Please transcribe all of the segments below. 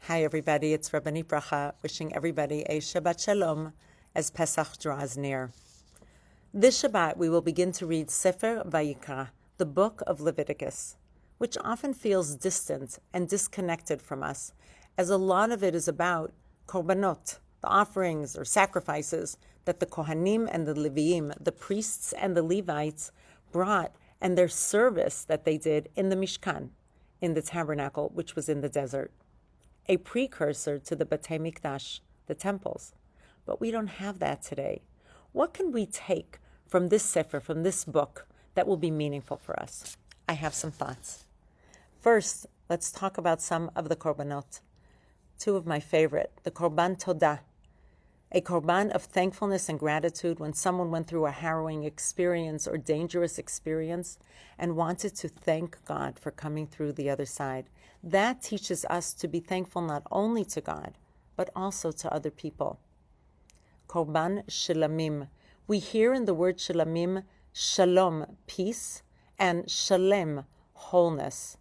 Hi everybody, it's Rabbanit Bracha, wishing everybody a Shabbat Shalom as Pesach draws near. This Shabbat we will begin to read Sefer Vayikra, the book of Leviticus, which often feels distant and disconnected from us, as a lot of it is about korbanot, the offerings or sacrifices that the Kohanim and the Leviim, the priests and the Levites, brought, and their service that they did in the Mishkan, in the tabernacle, which was in the desert. A precursor to the Batei Mikdash, the temples. But we don't have that today. What can we take from this sefer, from this book, that will be meaningful for us? I have some thoughts. First, let's talk about some of the korbanot. Two of my favorite, the korban todah, a korban of thankfulness and gratitude when someone went through a harrowing experience or dangerous experience and wanted to thank God for coming through the other side. That teaches us to be thankful not only to God, but also to other people. Korban shilamim. We hear in the word shilamim, shalom, peace, and shalem, wholeness.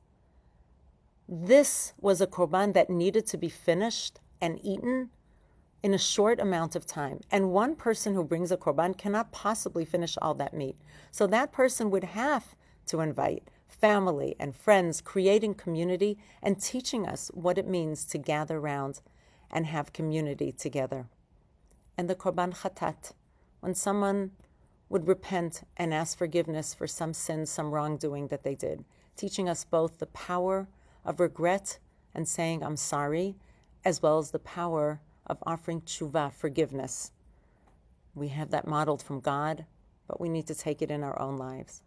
This was a korban that needed to be finished and eaten in a short amount of time. And one person who brings a korban cannot possibly finish all that meat. So that person would have to invite family and friends, creating community and teaching us what it means to gather around and have community together. And the korban chatat, when someone would repent and ask forgiveness for some sin, some wrongdoing that they did, teaching us both the power of regret and saying, I'm sorry, as well as the power of offering tshuva, forgiveness. We have that modeled from God, but we need to take it in our own lives.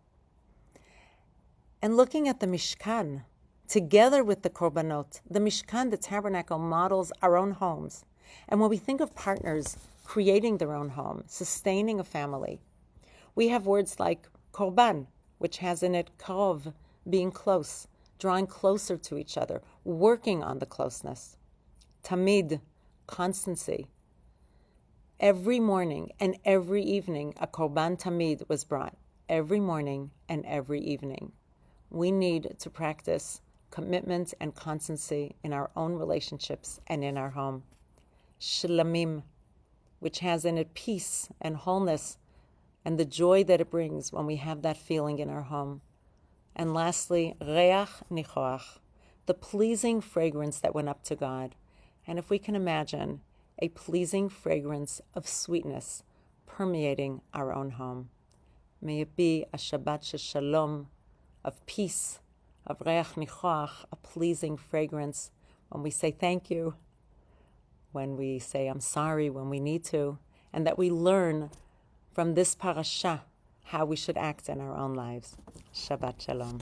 And looking at the Mishkan, together with the korbanot, the Mishkan, the tabernacle, models our own homes. And when we think of partners creating their own home, sustaining a family, we have words like korban, which has in it karov, being close, drawing closer to each other, working on the closeness. Tamid, constancy. Every morning and every evening, a korban tamid was brought. Every morning and every evening. We need to practice commitment and constancy in our own relationships and in our home. Shlamim, which has in it peace and wholeness and the joy that it brings when we have that feeling in our home. And lastly, reach nichoach, the pleasing fragrance that went up to God. And if we can imagine a pleasing fragrance of sweetness permeating our own home. May it be a Shabbat Shalom, of peace, of reach nichoach, a pleasing fragrance when we say thank you, when we say I'm sorry when we need to, and that we learn from this parasha how we should act in our own lives. Shabbat Shalom.